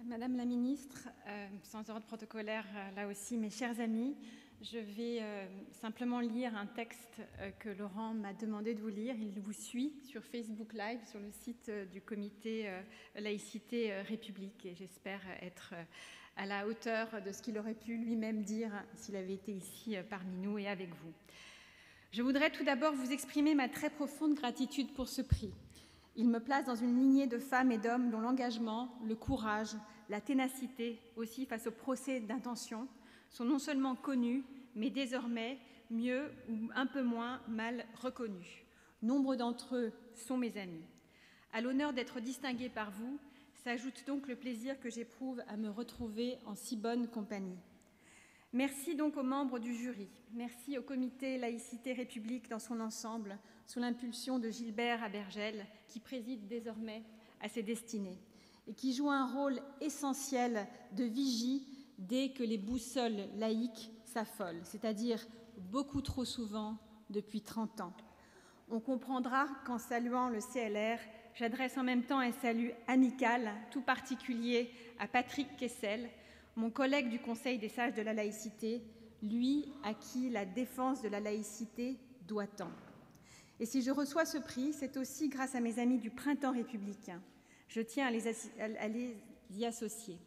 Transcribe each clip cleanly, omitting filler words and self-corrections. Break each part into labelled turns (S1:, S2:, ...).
S1: Madame la Ministre, sans ordre protocolaire, là aussi, mes chers amis, je vais simplement lire un texte que Laurent m'a demandé de vous lire. Il vous suit sur Facebook Live, sur le site du comité Laïcité République, et j'espère être à la hauteur de ce qu'il aurait pu lui-même dire s'il avait été ici parmi nous et avec vous. Je voudrais tout d'abord vous exprimer ma très profonde gratitude pour ce prix. Il me place dans une lignée de femmes et d'hommes dont l'engagement, le courage, la ténacité aussi face au procès d'intention sont non seulement connus, mais désormais mieux ou un peu moins mal reconnus. Nombre d'entre eux sont mes amis. À l'honneur d'être distinguée par vous, s'ajoute donc le plaisir que j'éprouve à me retrouver en si bonne compagnie. Merci donc aux membres du jury, merci au comité Laïcité République dans son ensemble, sous l'impulsion de Gilbert Abergel, qui préside désormais à ses destinées et qui joue un rôle essentiel de vigie dès que les boussoles laïques s'affolent, c'est-à-dire beaucoup trop souvent depuis 30 ans. On comprendra qu'en saluant le CLR, j'adresse en même temps un salut amical, tout particulier à Patrick Kessel, mon collègue du Conseil des sages de la laïcité, lui à qui la défense de la laïcité doit tant. Et si je reçois ce prix, c'est aussi grâce à mes amis du Printemps républicain. Je tiens à les y associer.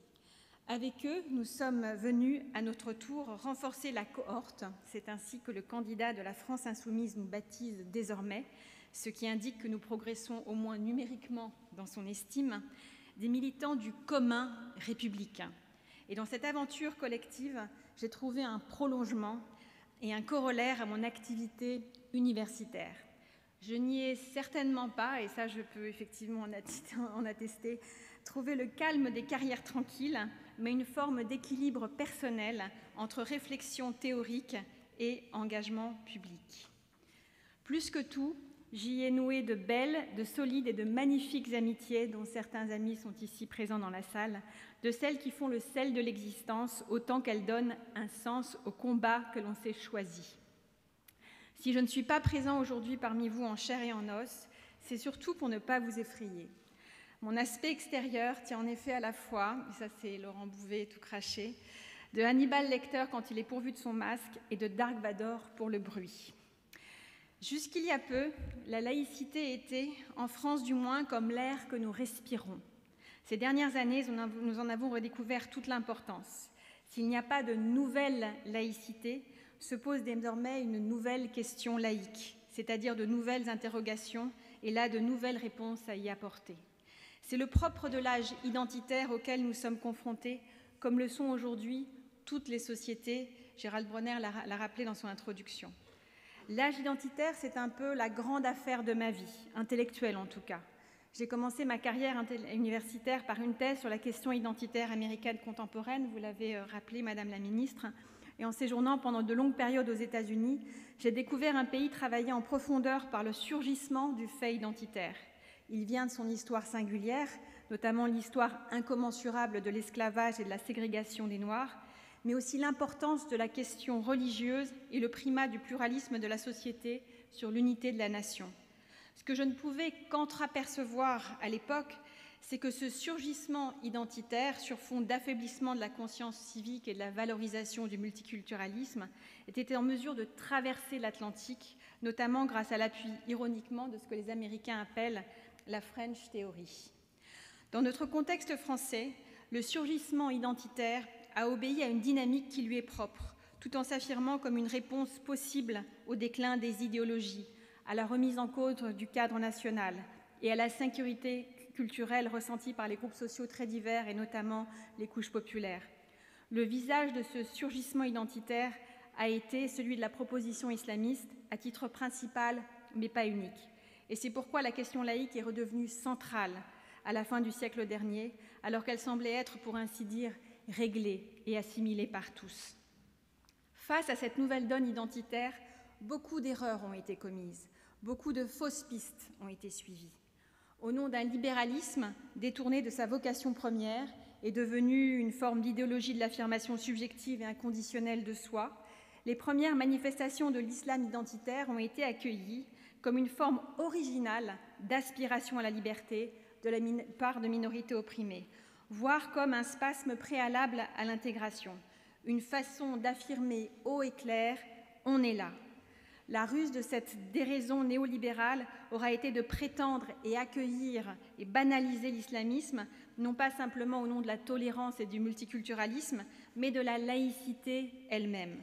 S1: Avec eux, nous sommes venus à notre tour renforcer la cohorte. C'est ainsi que le candidat de la France insoumise nous baptise désormais, ce qui indique que nous progressons au moins numériquement dans son estime, des militants du commun républicain. Et dans cette aventure collective, j'ai trouvé un prolongement et un corollaire à mon activité universitaire. Je n'y ai certainement pas, et ça je peux effectivement en attester, trouver le calme des carrières tranquilles, mais une forme d'équilibre personnel entre réflexion théorique et engagement public. Plus que tout, j'y ai noué de belles, de solides et de magnifiques amitiés, dont certains amis sont ici présents dans la salle, de celles qui font le sel de l'existence, autant qu'elles donnent un sens au combat que l'on s'est choisi. Si je ne suis pas présent aujourd'hui parmi vous en chair et en os, c'est surtout pour ne pas vous effrayer. Mon aspect extérieur tient en effet à la fois, et ça c'est Laurent Bouvet tout craché, de Hannibal Lecter quand il est pourvu de son masque et de Dark Vador pour le bruit. Jusqu'il y a peu, la laïcité était, en France du moins, comme l'air que nous respirons. Ces dernières années, nous en avons redécouvert toute l'importance. S'il n'y a pas de nouvelle laïcité, se pose désormais une nouvelle question laïque, c'est-à-dire de nouvelles interrogations et là de nouvelles réponses à y apporter. C'est le propre de l'âge identitaire auquel nous sommes confrontés, comme le sont aujourd'hui toutes les sociétés. Gérald Bronner l'a rappelé dans son introduction. L'âge identitaire, c'est un peu la grande affaire de ma vie, intellectuelle en tout cas. J'ai commencé ma carrière universitaire par une thèse sur la question identitaire américaine contemporaine, vous l'avez rappelé, Madame la Ministre, et en séjournant pendant de longues périodes aux États-Unis, j'ai découvert un pays travaillé en profondeur par le surgissement du fait identitaire. Il vient de son histoire singulière, notamment l'histoire incommensurable de l'esclavage et de la ségrégation des Noirs, mais aussi l'importance de la question religieuse et le primat du pluralisme de la société sur l'unité de la nation. Ce que je ne pouvais qu'entrapercevoir à l'époque, c'est que ce surgissement identitaire sur fond d'affaiblissement de la conscience civique et de la valorisation du multiculturalisme était en mesure de traverser l'Atlantique, notamment grâce à l'appui ironiquement de ce que les Américains appellent la French Theory. Dans notre contexte français, le surgissement identitaire a obéi à une dynamique qui lui est propre, tout en s'affirmant comme une réponse possible au déclin des idéologies, à la remise en cause du cadre national et à la sécurité culturelle ressentie par les groupes sociaux très divers et notamment les couches populaires. Le visage de ce surgissement identitaire a été celui de la proposition islamiste à titre principal, mais pas unique. Et c'est pourquoi la question laïque est redevenue centrale à la fin du siècle dernier, alors qu'elle semblait être, pour ainsi dire, réglée et assimilée par tous. Face à cette nouvelle donne identitaire, beaucoup d'erreurs ont été commises, beaucoup de fausses pistes ont été suivies. Au nom d'un libéralisme détourné de sa vocation première et devenu une forme d'idéologie de l'affirmation subjective et inconditionnelle de soi, les premières manifestations de l'islam identitaire ont été accueillies comme une forme originale d'aspiration à la liberté de la part de minorités opprimées. voire comme un spasme préalable à l'intégration, une façon d'affirmer haut et clair « on est là ». La ruse de cette déraison néolibérale aura été de prétendre et accueillir et banaliser l'islamisme, non pas simplement au nom de la tolérance et du multiculturalisme, mais de la laïcité elle-même.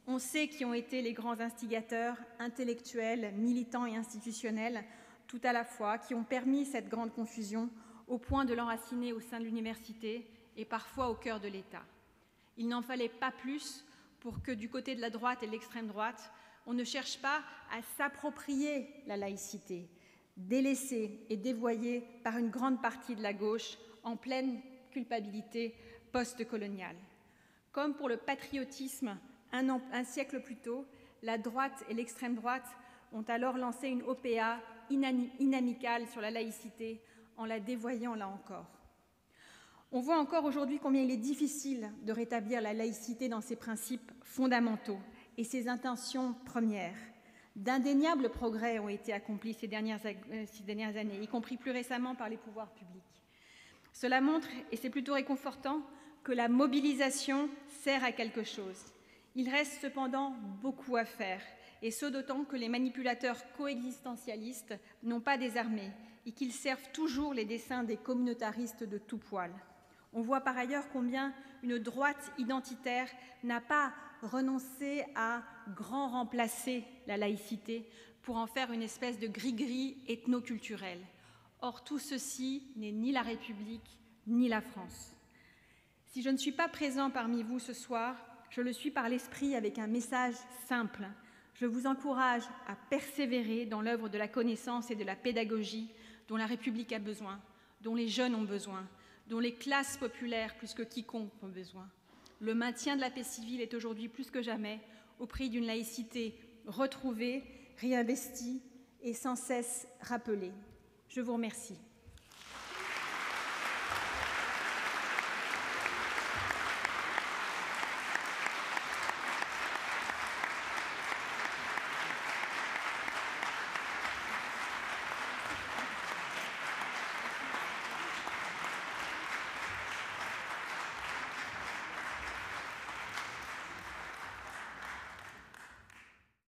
S1: On sait qui ont été les grands instigateurs, intellectuels, militants et institutionnels, tout à la fois, qui ont permis cette grande confusion au point de l'enraciner au sein de l'université et parfois au cœur de l'État. Il n'en fallait pas plus pour que du côté de la droite et de l'extrême droite, on ne cherche pas à s'approprier la laïcité, délaissée et dévoyée par une grande partie de la gauche en pleine culpabilité post-coloniale. Comme pour le patriotisme un siècle plus tôt, la droite et l'extrême droite ont alors lancé une OPA inamicale sur la laïcité en la dévoyant là encore. On voit encore aujourd'hui combien il est difficile de rétablir la laïcité dans ses principes fondamentaux et ses intentions premières. D'indéniables progrès ont été accomplis ces dernières années, y compris plus récemment par les pouvoirs publics. Cela montre, et c'est plutôt réconfortant, que la mobilisation sert à quelque chose. Il reste cependant beaucoup à faire, et ce d'autant que les manipulateurs coexistentialistes n'ont pas désarmé et qu'ils servent toujours les desseins des communautaristes de tout poil. On voit par ailleurs combien une droite identitaire n'a pas renoncé à grand remplacer la laïcité pour en faire une espèce de gris-gris ethno-culturel. Or, tout ceci n'est ni la République, ni la France. Si je ne suis pas présent parmi vous ce soir, je le suis par l'esprit avec un message simple. Je vous encourage à persévérer dans l'œuvre de la connaissance et de la pédagogie dont la République a besoin, dont les jeunes ont besoin, dont les classes populaires plus que quiconque ont besoin. Le maintien de la paix civile est aujourd'hui plus que jamais au prix d'une laïcité retrouvée, réinvestie et sans cesse rappelée. Je vous remercie.